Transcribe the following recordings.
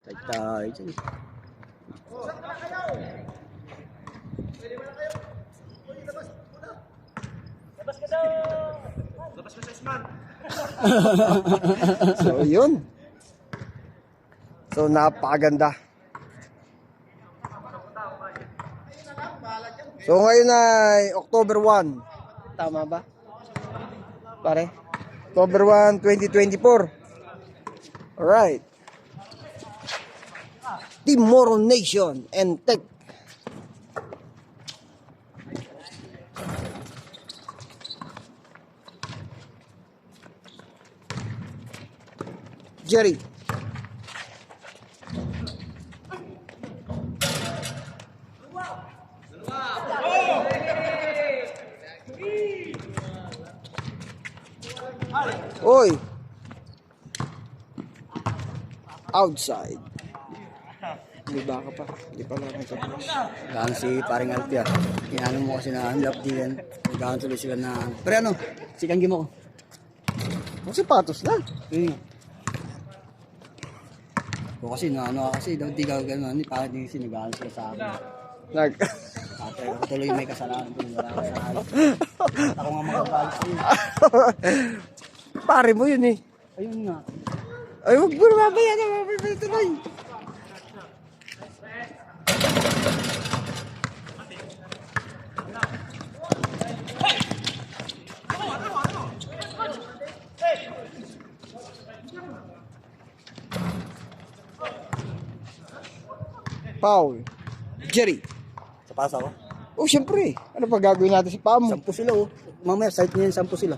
Tay-tay. Labas ka daw! Labas ka sa Isman! So, yun. So, napakaganda. So, ngayon ay October 1. Tama ba? Pare? October 1, 2024. Alright. Team Moro Nation and Tech. Jerry. Oy. Outside. Di ba ka pa? Di pa lang nagkapos. Gaan si paring Alpier. Inano mo kasi na unlock din. Gaan tuloy sila na. Pero ano? Sikanggi mo ko. Ang sapatos na. Yun nga. O kasi ano kasi daw di ka gano'n. Hindi pa din kasi nag-gaan sila sa akin. Ate, ako tuloy may kasalanan doon. Wala kasalanan. Ako nga magagalit sa'yo. Pare mo yun eh. Ayun nga. Ay, wag mo na mamaya na mamaya tuloy. Foul. Jerry. Sa pasa ko. Oh, syempre. Ano pa gagawin natin si Pamo? 10 sila oh. Mamaya site niya 10 sila.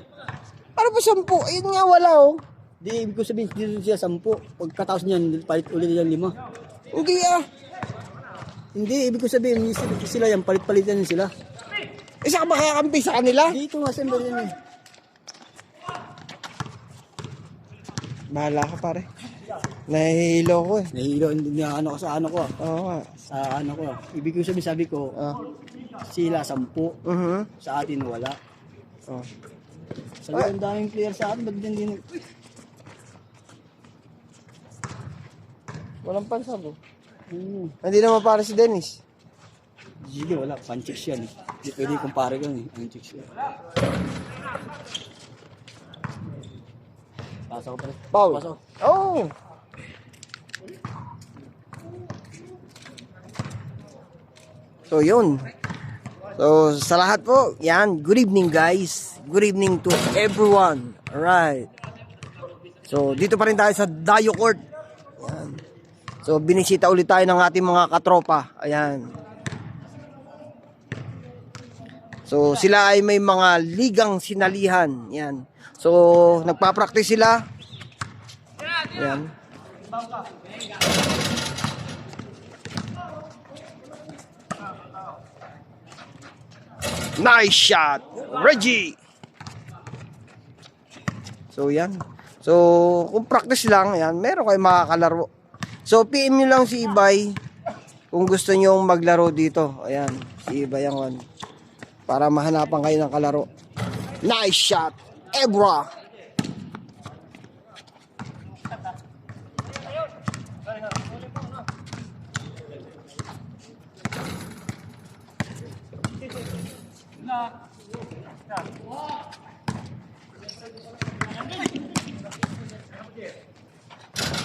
Ano pa 10? Ayun nga, wala oh. Di ibig ko sabihin dito siya 10. Pagkatapos niyan, palit ulit yan 5. Hindi ah. Hindi, ibig ko sabihin sila yan, palit-palitan sila. Isa ka ba kakampi sa kanila? Dito nga siyempre yan eh. Bahala ka pare. Nahihilo ko eh. Nahihilo, hindi nga ano ko sa ano ko ah. Oo nga. Sa ano ko ah. Ibig ko sabihin, sabi ko, sila 10. Sa atin wala. Oh. Sabi ko, ang daming player sa atin, ba't din Walang pansa po. Hindi naman para si Dennis. Sige, wala. Pan-chicks yan eh. Hindi pwede kumpare ko eh. Pan-chicks yan. Pasok ko pa rin. Paul. Pasok. Oh. So yun. So sa lahat po, yan, good evening guys. Good evening to everyone. Alright. So dito pa rin tayo sa Dayo Court. Yan. So binisita ulit tayo ng ating mga katropa. Ayan. So sila ay may mga ligang sinalihan. Yan. So nagpa-practice sila. Yan. Nice shot, Reggie. So yan. So kung practice lang, yan, meron kayo makakalaro. So PM nyo lang si Ibay kung gusto nyo maglaro dito. Ayan, si Ibay ang one. Para mahanapan kayo ng kalaro. Nice shot, Ebra.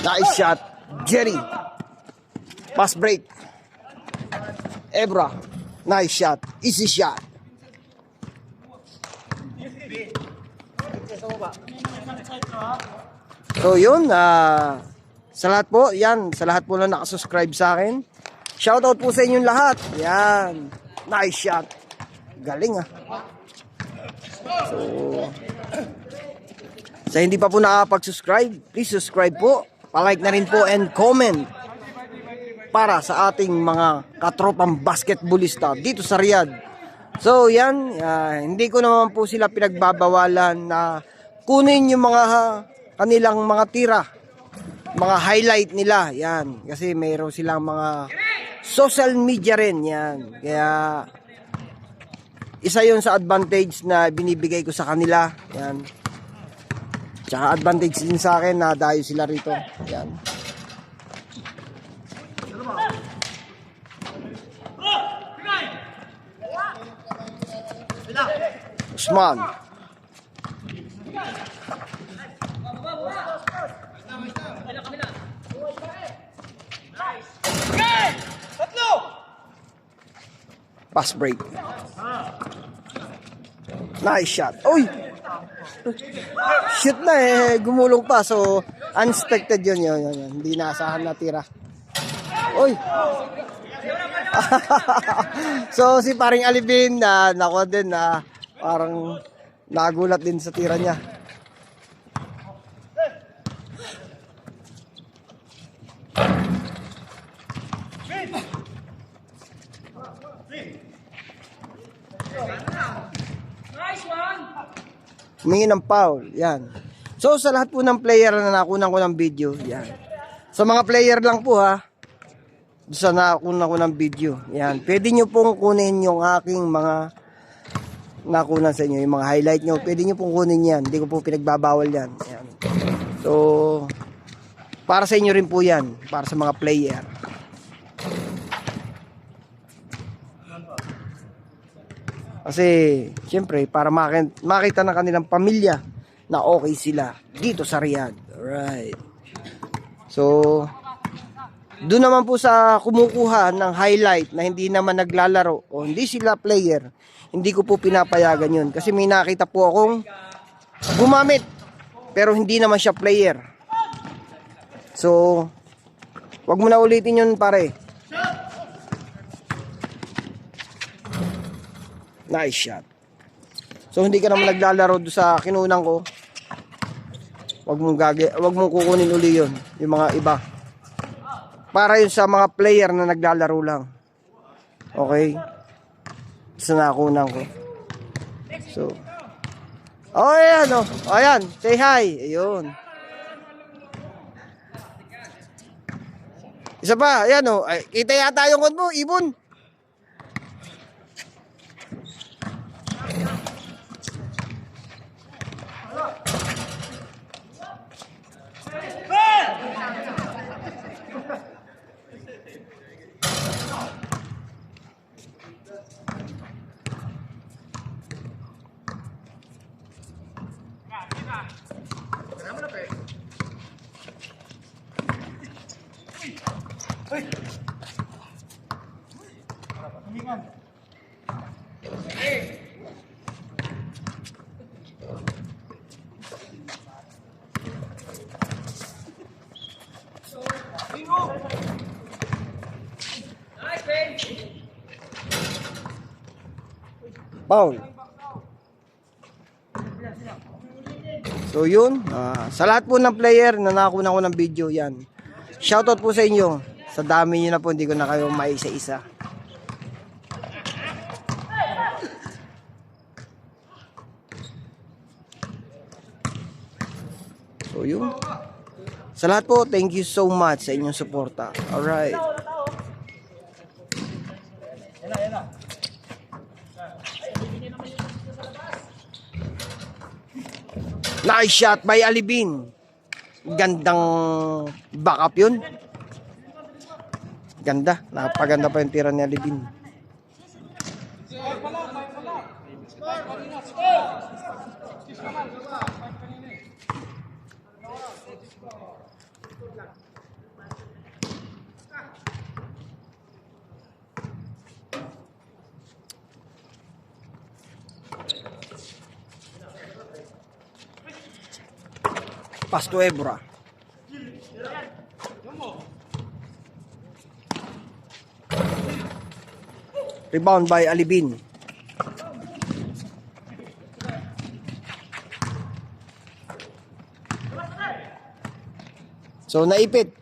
Nice shot, Jerry. Pass break. Ebra. Nice shot. Easy shot. So yun, sa lahat po, yan, sa lahat po na nakasubscribe sa akin. Shoutout po sa inyong lahat. Yan. Nice shot. Galing ah. So, sa hindi pa po nakapag-subscribe, please subscribe po. Palike na rin po and comment para sa ating mga katropang basketballista dito sa Riyadh. So yan, hindi ko naman po sila pinagbabawalan na kunin yung mga kanilang mga tira, mga highlight nila, yan. Kasi mayroon silang mga social media rin, yan. Kaya isa yun sa advantage na binibigay ko sa kanila, yan. Tsaka advantage din sa akin na dayo sila rito, yan. Marksman. Pass break. Nice shot. Uy! Shoot na eh. Gumulong pa. So, unexpected yun. Hindi naasahan na tira. Uy! So, si paring Alibin na nakuha din na parang nagulat din sa tira niya. Humingi ng foul. Yan. So, sa lahat po ng player na nakunan ko ng video, yan. Sa mga player lang po ha, sa nakunan ko ng video, yan. Pwede nyo pong kunin yung aking mga nakunan sa inyo, yung mga highlight nyo. Pwede nyo pong kunin yan. Hindi ko po pinagbabawal yan. Yan. So, para sa inyo rin po yan. Para sa mga player. Kasi, siyempre, para makita ng kanilang pamilya na okay sila dito sa Riyadh. Alright. So, doon naman po sa kumukuha ng highlight na hindi naman naglalaro o hindi sila player, hindi ko po pinapayagan yun. Kasi may nakita po akong gumamit, pero hindi naman siya player. So, wag mo na ulitin yun, pare. Nice shot. So hindi ka naman naglalaro doon sa kinunang ko. Wag mong kukunin uli 'yon, yung mga iba. Para yun sa mga player na naglalaro lang. Okay? Sa nakunang ko. So. Oh, ayan oh. Ayan, say hi. Ayun. Isa pa, ayan oh. Ay, kita yata yung kon mo, Ibon. Foul. So yun, sa lahat po ng player na nakakuha ko ng video, yan. Shoutout po sa inyo. Sa dami nyo na po, hindi ko na kayo maisa-isa. So yun. Sa lahat po, thank you so much sa inyong suporta. Alright. Nice shot by Alibin. Gandang backup yun. Ganda. Napaganda pa yung tira ni Alibin. Pass to Ebra. Rebound by Alibin. So naipit.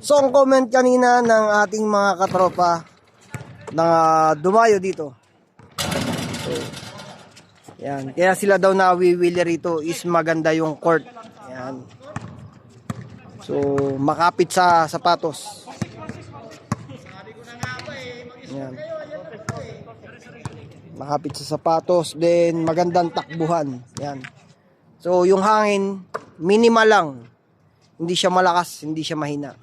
So ang comment kanina ng ating mga katropa na dumayo dito. So, yan. Kaya sila daw nawiwili rito is maganda yung court. Yan. So, makapit sa sapatos. Yan. Makapit sa sapatos. Then, magandang takbuhan. Yan. So, yung hangin, minimal lang. Hindi siya malakas, hindi siya mahina.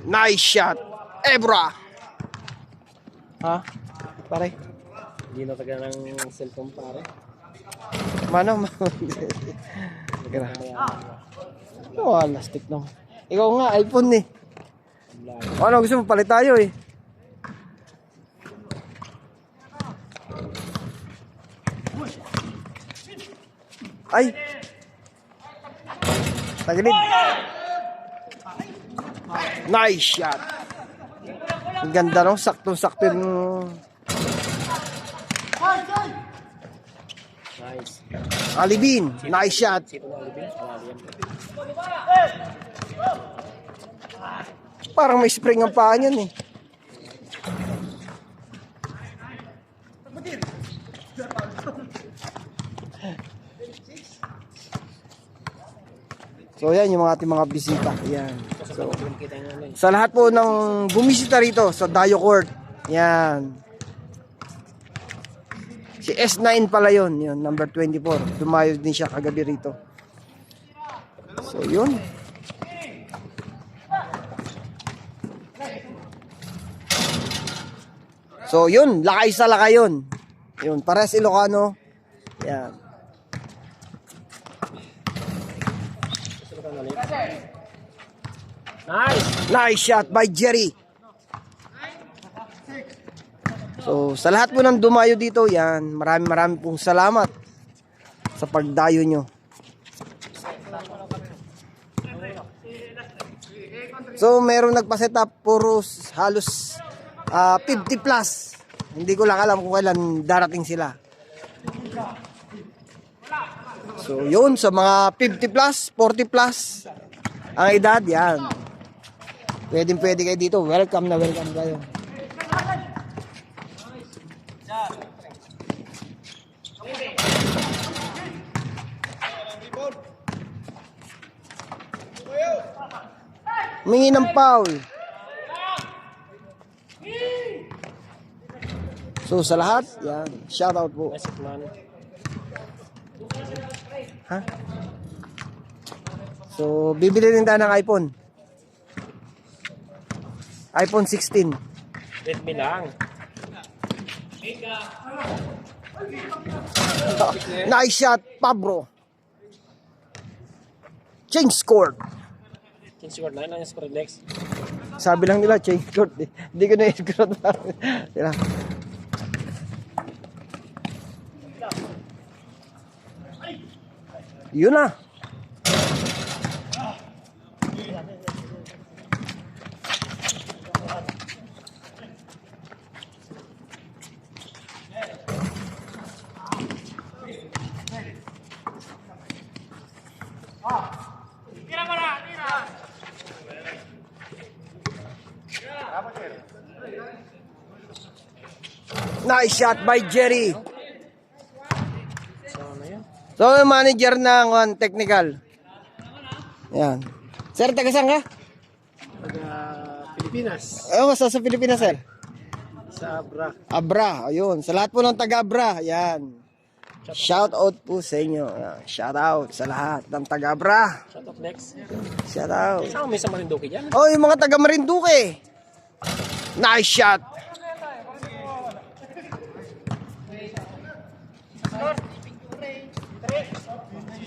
Nice shot. Ebra. Ha? Pare. Hindi na taga ng cellphone pare. Mano? Kira. Oh, plastic no. Ikaw nga, iPhone eh. Ano gusto mo? Palit tayo eh. Ay! Tagilid. Nice shot. Ang ganda nung saktong-sakto yung Nice. Alibin. Nice shot. Sito na Alvin. Parang may spring ang paa niyan eh. So yan yung mga ating mga bisita. Yan. So, sa lahat po ng bumisita rito sa Dayo Court. Yan. Si S9 pala yun. Yun, number 24. Dumayo din siya kagabi rito. So yun. So yun, lakay sa lakay yun. Yun, pares Ilocano. Yan. Nice. Nice shot by Jerry. So sa lahat po ng dumayo dito, yan, marami pong salamat sa pagdayo nyo. So meron nagpa-set up puro halos 50 plus. Hindi ko lang alam kung kailan darating sila. So yun, sa mga 50 plus, 40 plus ang edad, yan. Pwede kayo dito. Welcome na welcome kayo. Humingi ng foul. So sa lahat, yan, shout out po. Nice man. Ha? So bibili rin tayo ng iPhone. iPhone 16. Redmi lang. Nice shot, Pablo. Change score. Change score 9 lang yung score next. Sabi lang nila, change score. Hindi ko na-score. Sila. Yun na. Nice shot by Jerry. So, yung manager ng technical. Yan. Sir, taga saan ka? Taga Pilipinas. Sa Pilipinas, sir? Sa Abra. Abra, ayun. Sa lahat po ng taga Abra, yan. Shout out po sa inyo. Yan. Shout out sa lahat ng taga Abra. Shut up next. Shout out. Saan may sa Marinduque dyan? Oh, yung mga taga Marinduque. Nice shot.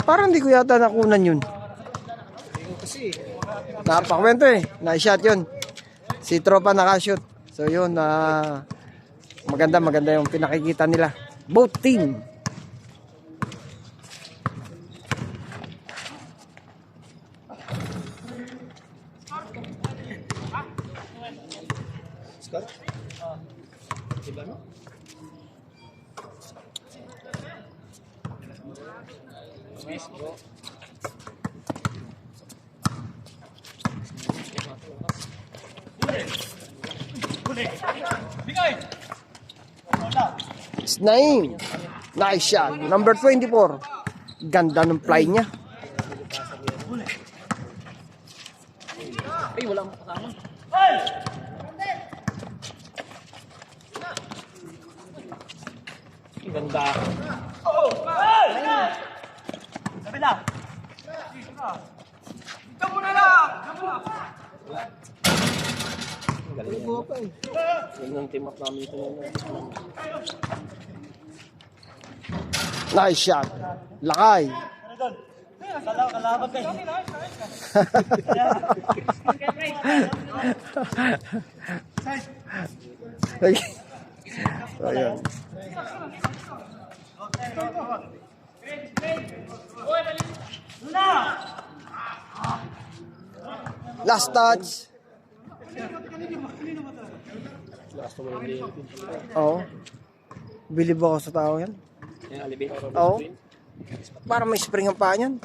Parang di ko yata nakunan yun. Kasi Napakwento eh. Nice shot yun. Si Tropa nakashoot. So yun, maganda yung pinakikita nila. Both team. score? Diba no? Nice bro. Snaim. Nice shot. Number 24. Ganda ng fly niya. Ay, wala akong kasama. Ganda. Galing yan. Yun yung team up namin ito. Nice shot. Lakay. Kalaban kayo. Ayan. Last touch. Oo. Bilib ako sa tao yan. Yung alibit. Oo. Para may spring ang paa niyan.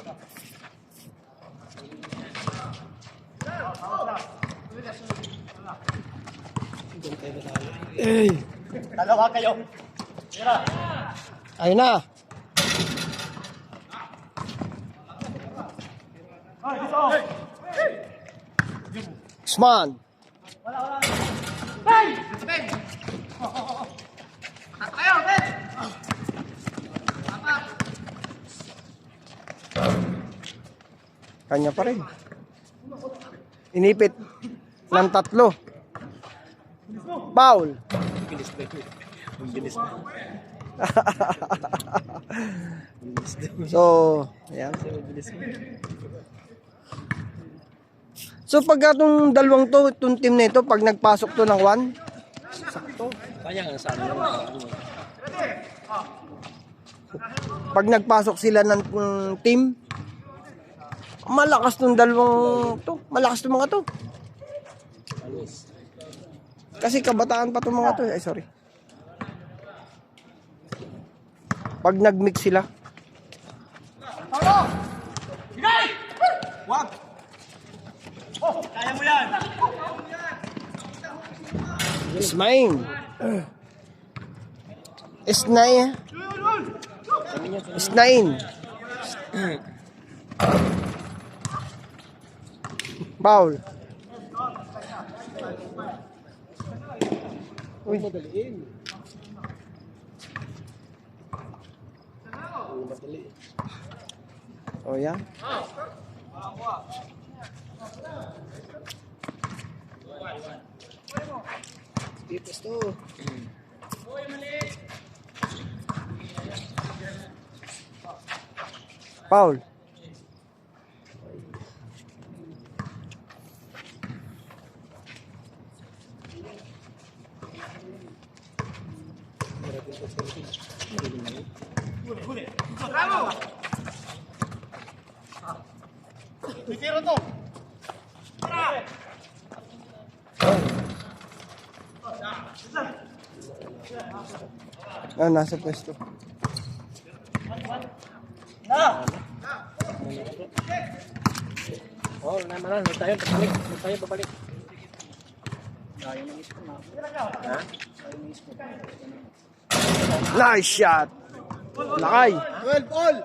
Dalawa kayo. Ayun na. Usman. Kanya pa rin. Inipit ng 3. Foul. Bilis ba yun? Bilis ba? So, ayan. So pag itong dalawang to, itong team na ito, pag nagpasok to ng 1, Kaya nga sa ano. pag nagpasok sila ng team, malakas tong dalawang to, malakas tong mga to. Kasi kabataan pa tong mga to. Ay, sorry. Pag nagmix sila. Wag! Oh, kaya mo yan! Ismail. Isnain. Isnain. Foul. Uy. Oh, yan. Tipos to. Foul. Tiro to! Ah, nasa pwesto. Oh, naman na. Tayo, pabalik. Tayo, pabalik. Nice shot. Lakay. 12 all!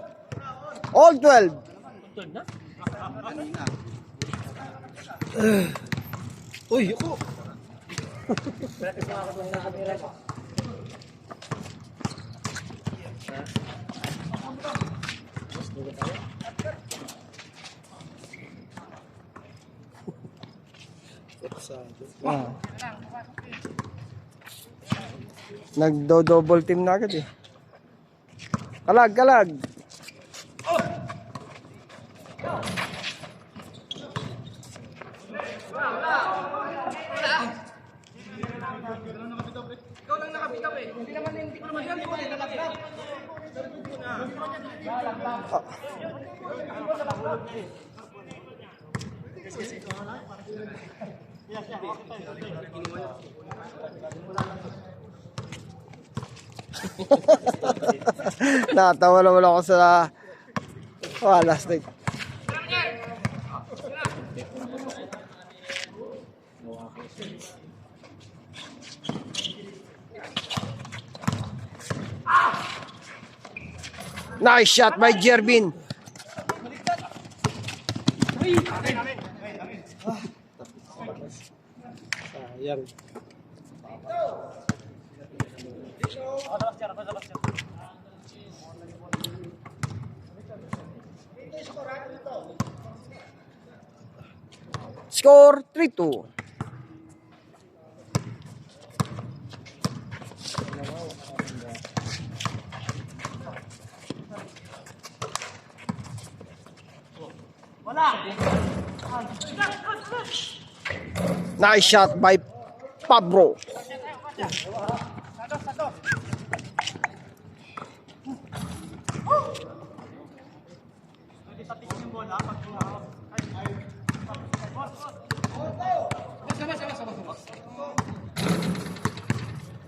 All 12. Uy, ako! Ah. Nagdo-double team na agad eh. Kalag, kalag. Natawa naman ako sa last night. Nice shot by Jerbin. Sayang. Score 3-2. Nice shot by Pablo.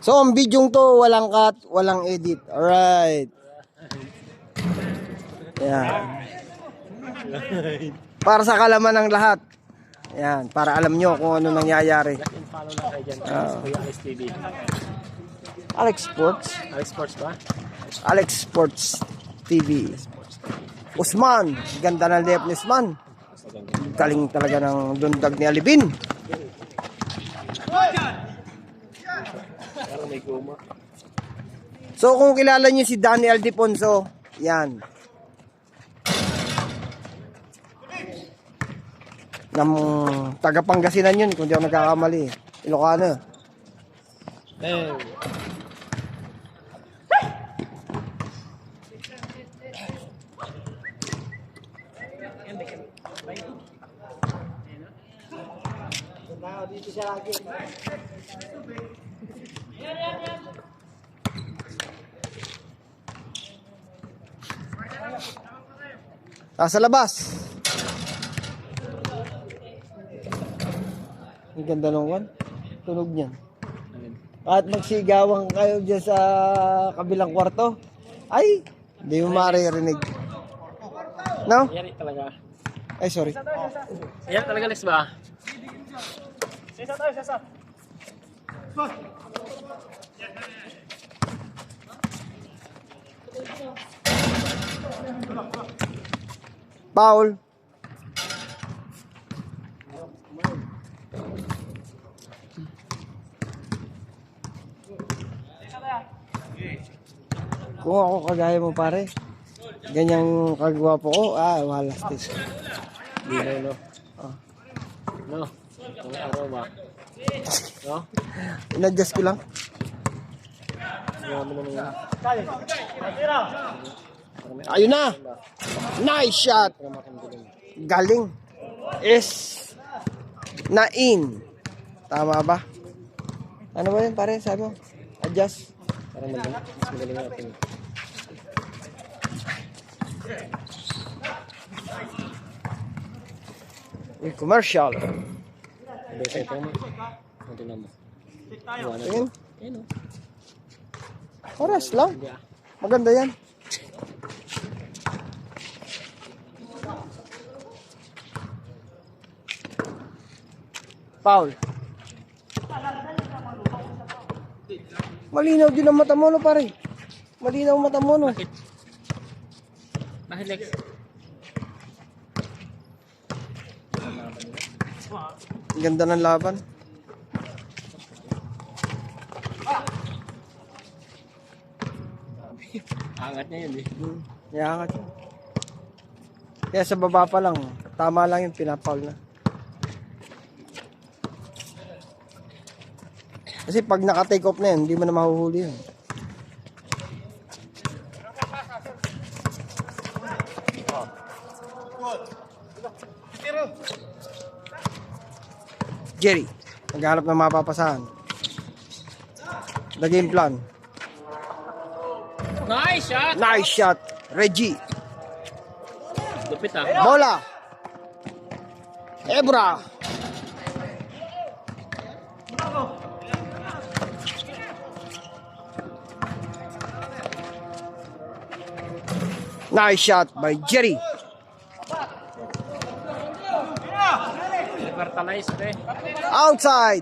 So, ang bidyong to, walang cut, walang edit. Alright. Yan. Para sa kalaman ng lahat. Yan, para alam nyo kung ano nangyayari. Follow lang kayo dyan. Kuya Alex TV. Alex Sports. Alex Sports ba? Alex Sports TV. Usman, ganda ng left ni Usman. Galing talaga ng dundag ni Alibin. Parang may guma. So kung kilala niyo si Daniel Deponso, yan. Ng taga Pangasinan yun, kung di ako nagkakamali. Ilocano. Eh. Nasa labas. Ang ganda nung one. Tunog niyan. At magsigawan kayo dyan sa kabilang kwarto. Ay, hindi mo maririnig. No? Yari talaga. Ay, sorry. Ayan talaga, Lex ba? Foul. Kung ako kagaya mo pare, ganyang kagwapo ko, wala stis. Hindi na, no? Ah. No? Ang araw ba? No? In-adjust ko lang. Hindi naman naman. Ayun na! Nice shot! Galing. Is na in. Tama ba? Ano ba yun pare? Sabi mo? Adjust. Parang mas magaling natin. Yung commercial. Sabi sa ito mo. Ang tingnan mo. Iwanan mo. Tingin. Ayun, no? Oras lang. Hindi, ah. Maganda yan. Foul. Malinaw din ang mata mo, no, pare. Malinaw ang mata mo, no. Bakit, Lex? Ang ganda ng laban. Angat niya yun, eh. Yakat yun. Kaya sa baba pa lang, tama lang yung pinapaul na. Kasi pag naka-take off na yan, hindi mo na mahuhuli yun. Jerry, naghanap ng mapapasahan. The game plan. Nice shot! Nice shot, Reggie. Lupit, ah. Bola. Ebra. Nice shot by Jerry. Fertilize, eh. Outside.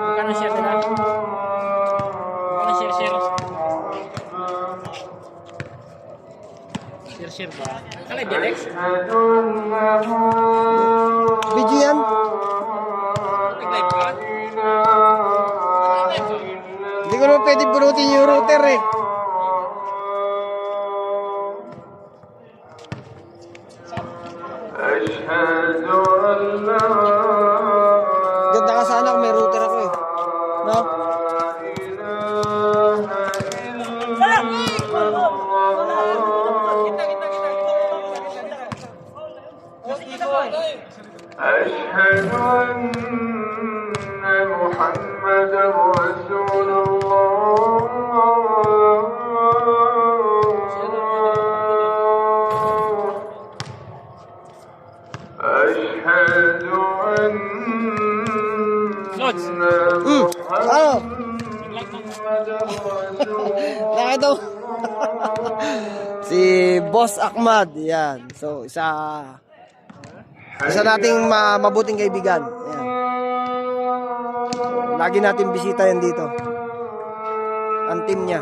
Magkano share nila? Magkano share? Kalay, Bilex? Video yan? Nag-live ka? Hindi ko naman pwede bunutin yung router eh. Ganda ka sana kung may router ako eh. No? أشهد أن محمدا رسول الله أشهد أن Ano? محمدا رسول Nakita mo? Si Boss Ahmad. Yan. So, isa nating mabuting kaibigan. Ayan. So, lagi natin bisita yan dito. Ang team niya.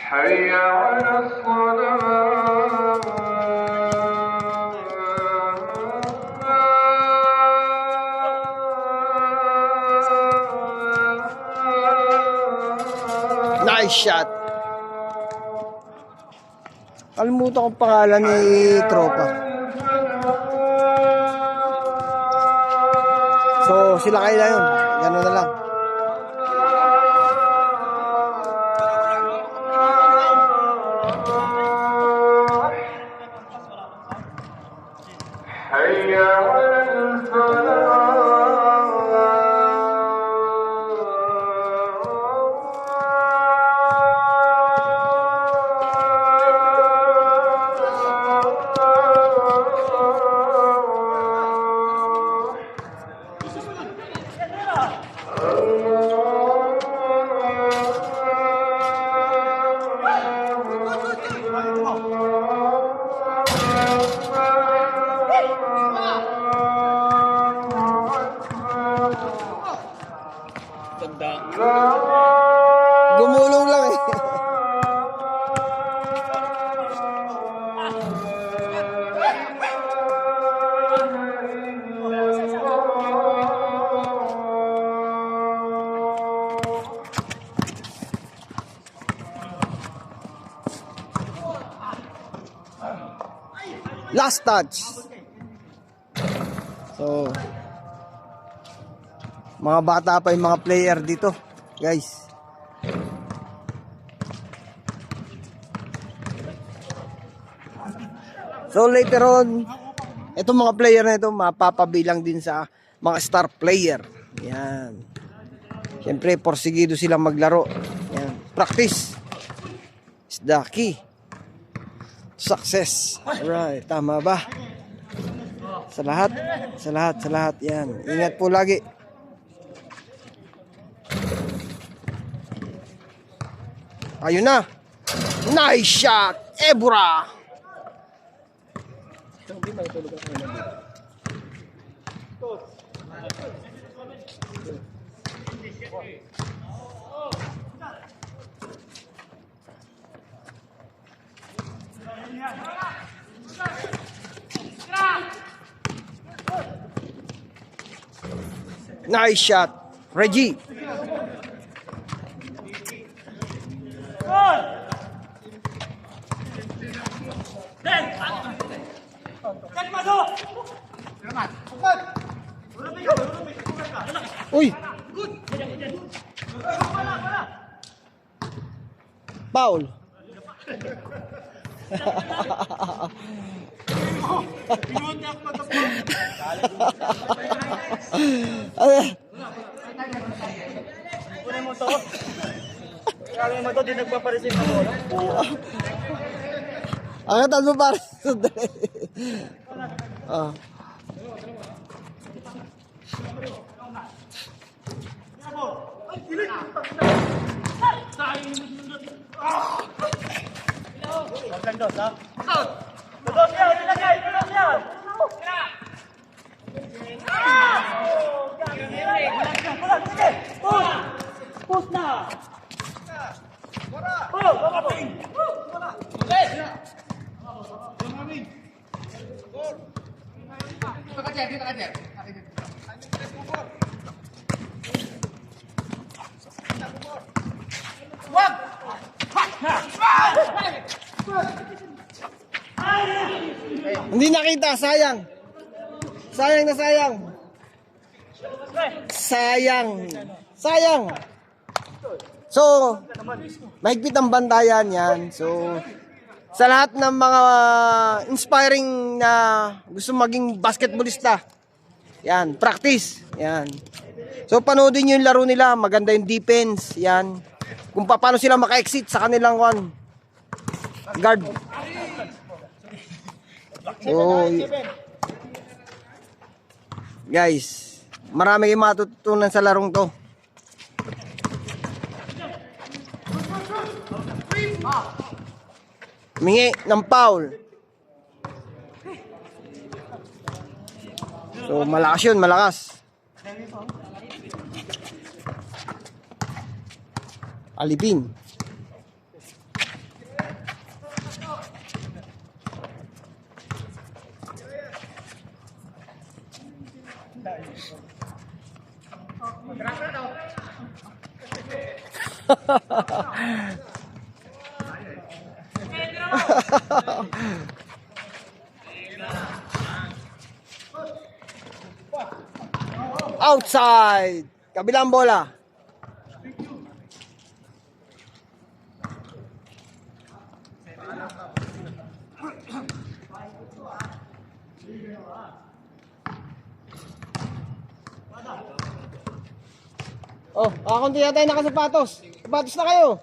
حي على الصلاة Nice shot. Kalimutan ko pangalan ni Tropa. So, sila kayo na yun. Gano'n na lang. حي على الفلاح Ganda. Gumulong lang eh. Last touch. So, mga bata pa yung mga player dito, guys. So later on, itong mga player na ito mapapabilang din sa mga star player. Yan. Siyempre, porsigido silang maglaro. Yan. Practice is the key. Success. Alright, tama ba? Sa lahat. Yan. Ingat po lagi. Ayun na. Nice shot. Ebura. Nice shot. Reggie. Uy. Foul. Kunin mo to. Kaya mo to, di nagpapareceive ng bola. Angatan mo para sundali. Ah. Maganda, ha? Tudot yan, ilagay, tudot yan. Hindi nakita, sayang. Sayang na sayang. Sayang. Sayang. So, mahigpit ang bantayan yan. So, sa lahat ng mga inspiring na gusto maging basketballista, yan, practice. Yan. So, panoodin nyo yung laro nila. Maganda yung defense. Yan. Kung paano sila maka-exit sa kanilang guard. So, guys, marami kayong matutunan sa larong to. Mingi ng foul. So, malakas yun, malakas. Alipin. Outside. Kabilang bola. Oh, kakunti yata yung nakasapatos. Sapatos na kayo.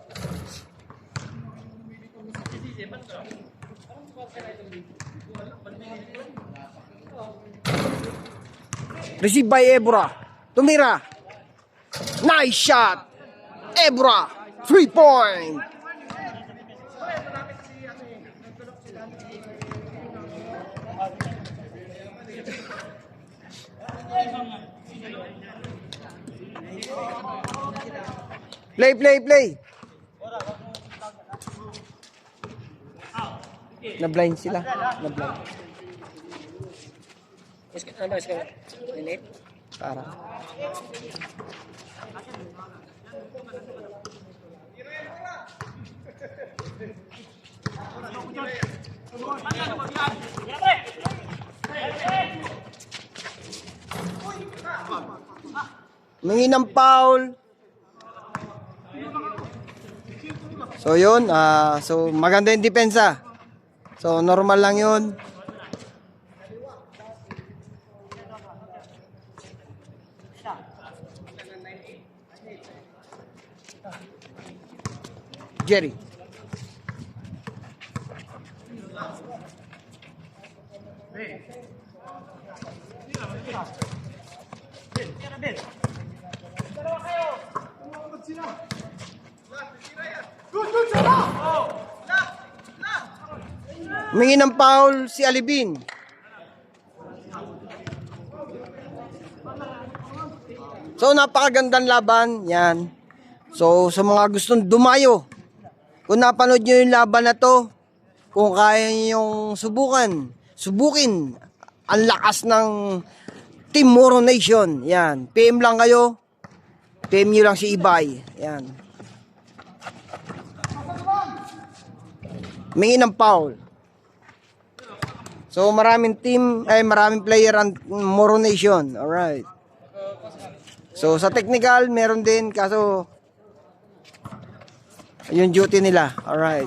Receive by Ebra. Tumira. Nice shot. Ebra. 3-point. Play. Na-blind sila. Na-blind. Ano ba? Init? Para. Mingi ng foul. So yun, so maganda yung depensa. So normal lang yun. Jerry. Humingi ng foul si Alibin. So napakagandang laban yan. So sa mga gustong dumayo, kung napanood nyo yung laban na to, kung kaya nyo subukin ang lakas ng Team Moro Nation. Yan, PM lang kayo. PM nyo lang si Ibay. Yan. Humingi ng foul. So maraming maraming player ang Moro Nation. Alright. So sa technical meron din, kaso yung duty nila. Alright.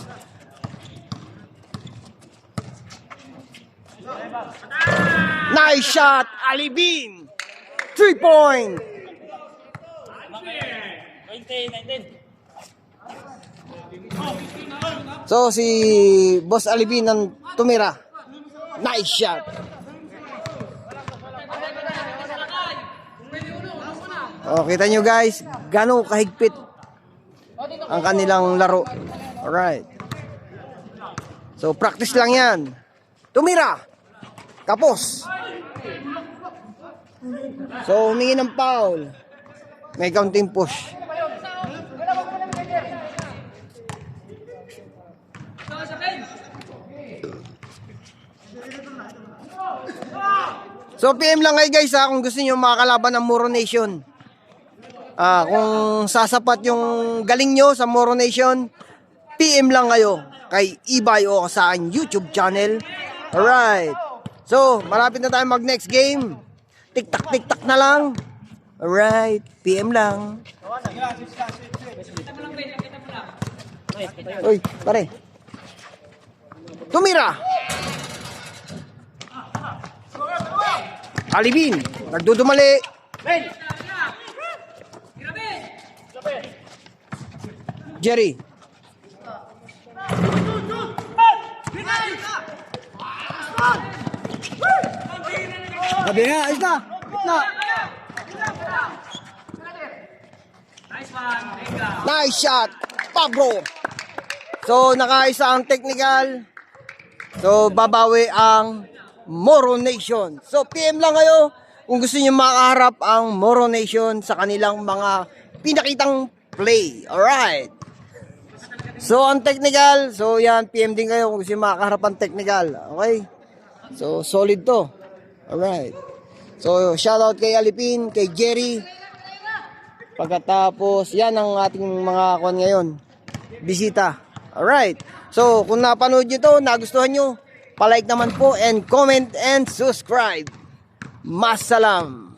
Nice shot, Alibin. 3-point. 19. So si Boss Alibin ang tumira. Nice shot. Oh, kita nyo guys, gano'ng kahigpit ang kanilang laro. Alright. So practice lang yan. Tumira. Kapos. So, humingi ng foul. May counting push. So, PM lang kayo guys ha, kung gusto niyo makakalaban ng Moro Nation. Kung sasapat yung galing nyo sa Moro Nation, PM lang kayo kay Ibay o sa aking YouTube channel. Alright. So, malapit na tayo mag next game. Tik-tak na lang. Alright, PM lang. Uy, pare. Tumira. Alibin, nagdudumali. Jerry. Sabi nga, ayos na. Na. Nice shot, Pablo. So, nakaisa ang technical. So, babawi ang Moro Nation. So, PM lang kayo kung gusto niyo makaharap ang Moro Nation sa kanilang mga pinakitang play. Alright. So, ang technical. So, yan, PM din kayo kung gusto niyo makaharap ang technical. Okay? So, solid to. Alright. So, shoutout kay Alipin, kay Jerry. Pagkatapos, yan ang ating mga kwan ngayon. Bisita. Alright. So, kung napanood nyo to, nagustuhan nyo, palike naman po and comment and subscribe. Masalam.